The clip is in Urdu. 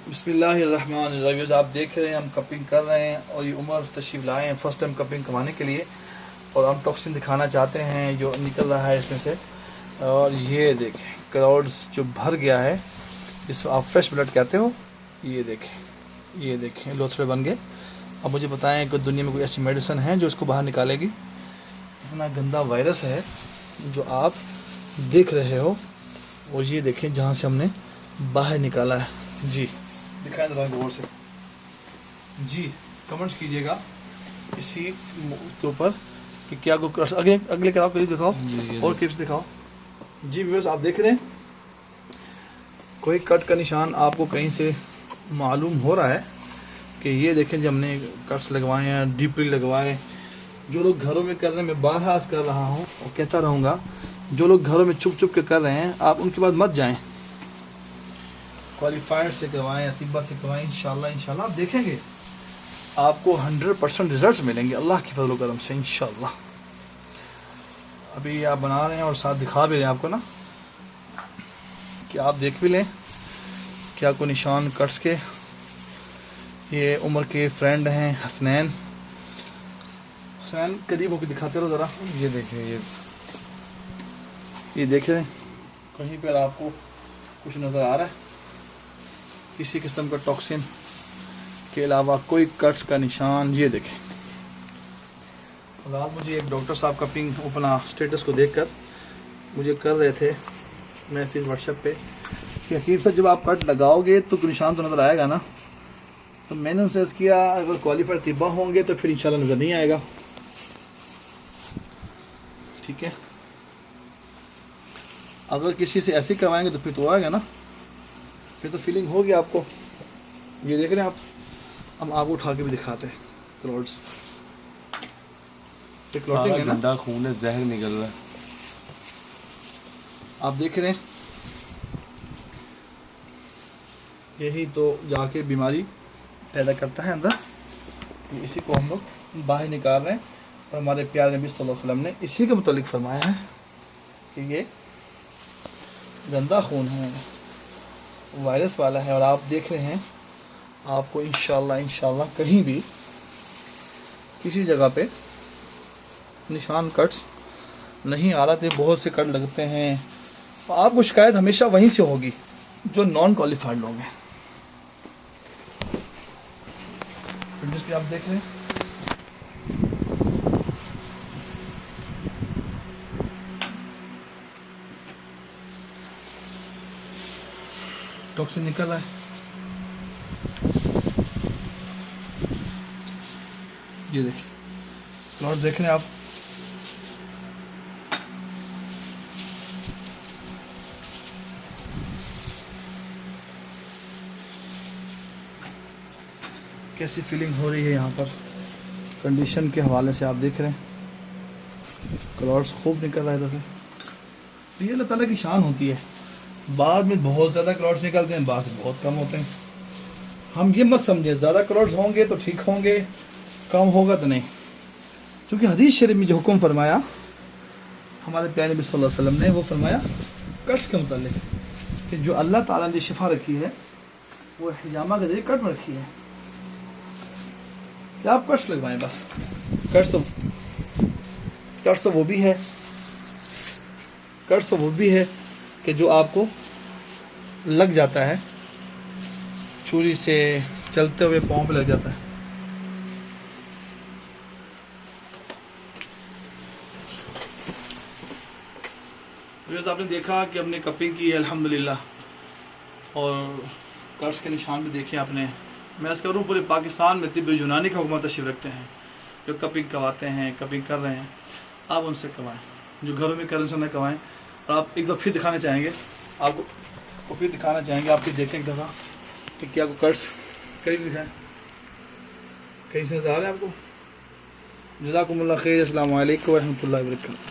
بسم اللہ الرحمن الرحیم. آپ دیکھ رہے ہیں ہم کپنگ کر رہے ہیں اور یہ عمر تشریف لائے ہیں فرسٹ ٹائم کپنگ کروانے کے لیے اور ہم ٹاکسن دکھانا چاہتے ہیں جو نکل رہا ہے اس میں سے. اور یہ دیکھیں کراؤڈز جو بھر گیا ہے جس کو آپ فریش بلڈ کہتے ہو. یہ دیکھیں لوتھڑے بن گئے. اب مجھے بتائیں کہ دنیا میں کوئی ایسی میڈیسن ہے جو اس کو باہر نکالے گی؟ اتنا گندا وائرس ہے جو آپ دیکھ رہے ہو. اور یہ دیکھیں جہاں سے ہم نے باہر نکالا ہے. جی دکھائیں ذرا غور سے. جی کمنٹس کیجیے گا اسی کے اوپر کہ کیا کو اگلے کراؤ قریب دکھاؤ اور کلپس دکھاؤ. جی ویورز آپ دیکھ رہے ہیں کوئی کٹ کا نشان آپ کو کہیں سے معلوم ہو رہا ہے کہ یہ دیکھیں جب ہم نے کٹس لگوائے ہیں ڈیپلی لگوائے. جو لوگ گھروں میں کر رہے ہیں میں بارہا کر رہا ہوں اور کہتا رہوں گا جو لوگ گھروں میں چھپ چھپ کے کر رہے ہیں آپ ان کے بعد مت جائیں. کوالیفائر سے کروائیں اطباء سے کروائیں. انشاءاللہ آپ دیکھیں گے آپ کو 100% ریزلٹس ملیں گے اللہ کی فضل و کرم سے انشاءاللہ. ابھی آپ بنا رہے ہیں اور ساتھ دکھا بھی رہے ہیں آپ کو نا کہ آپ دیکھ بھی لیں کیا کو نشان کٹس کے. یہ عمر کے فرینڈ ہیں حسنین قریب ہو کے دکھاتے رہو ذرا. یہ دیکھیں یہ دیکھ رہے ہیں کہیں پر آپ کو کچھ نظر آ رہا ہے کسی قسم کا ٹاکسن کے علاوہ کوئی کٹس کا نشان؟ یہ دیکھیں. رات مجھے ایک ڈاکٹر صاحب کا پنگ اپنا سٹیٹس کو دیکھ کر مجھے کر رہے تھے میسیج واٹس ایپ پہ کہ حکیم صاحب جب آپ کٹ لگاؤ گے تو نشان تو نظر آئے گا نا. تو میں نے ان سے عرض کیا اگر کوالیفائڈ طباء ہوں گے تو پھر انشاءاللہ نظر نہیں آئے گا. ٹھیک ہے اگر کسی سے ایسے کروائیں گے تو پھر تو آئے گا نا, پھر تو فیلنگ ہوگی آپ کو. یہ دیکھ رہے ہیں آپ ہم آپ کو اٹھا کے بھی دکھاتے ہیں کراؤڈس. گندا خون ہے زہر نکل رہا ہے. آپ دیکھ رہے ہیں یہی تو جا کے بیماری پیدا کرتا ہے اندر. اسی کو ہم لوگ باہر نکال رہے ہیں اور ہمارے پیارے نبی صلی اللہ علیہ وسلم نے اسی کے متعلق فرمایا ہے کہ یہ گندا خون ہے وائرس والا ہے. اور آپ دیکھ رہے ہیں آپ کو انشاءاللہ کہیں بھی کسی جگہ پہ نشان کٹس نہیں آ رہا تھے. بہت سے کٹ لگتے ہیں آپ کو شکایت ہمیشہ وہیں سے ہوگی جو نان کوالیفائڈ لوگ ہیں. جس پہ آپ دیکھ رہے ہیں ٹاکسن نکل رہا ہے. یہ دیکھیں کلاؤڈ دیکھ رہے ہیں آپ. کیسی فیلنگ ہو رہی ہے یہاں پر کنڈیشن کے حوالے سے آپ دیکھ رہے ہیں کلاؤڈس خوب نکل رہا ہے ادھر سے. تو یہ اللہ تعالیٰ کی شان ہوتی ہے. بعد میں بہت زیادہ کلاؤڈس نکلتے ہیں بعض بہت کم ہوتے ہیں. ہم یہ مت سمجھیں زیادہ کلاؤڈس ہوں گے تو ٹھیک ہوں گے کم ہوگا تو نہیں. کیونکہ حدیث شریف میں جو حکم فرمایا ہمارے پیارے نبی صلی اللہ علیہ وسلم نے وہ فرمایا کٹس کے متعلق کہ جو اللہ تعالیٰ نے شفا رکھی ہے وہ حجامہ کے ذریعے کٹ میں رکھی ہے کہ آپ کٹس لگوائیں بس. کٹس وہ بھی ہے کہ جو آپ کو لگ جاتا ہے چھری سے چلتے ہوئے پاؤں پہ لگ جاتا ہے. جیسے آپ نے دیکھا کہ ہم نے کپنگ کی الحمدللہ اور کٹس کے نشان بھی دیکھے آپ نے. میں اس کروں پورے پاکستان میں طب یونانی کا حکومت تشریف رکھتے ہیں جو کپنگ کرواتے ہیں کپنگ کر رہے ہیں. آپ ان سے کروائیں جو گھروں میں کریں سے نہ کروائیں. اور آپ ایک دفعہ پھر دکھانا چاہیں گے آپ کو پھر دکھانا چاہیں گے آپ پھر دیکھیں ایک دفعہ کہ کیا کو کٹس قریب دکھائیں کہیں سے نظر آ رہے ہیں آپ کو. جزاکم اللہ خیر. السلام علیکم ورحمۃ اللہ وبرکاتہ.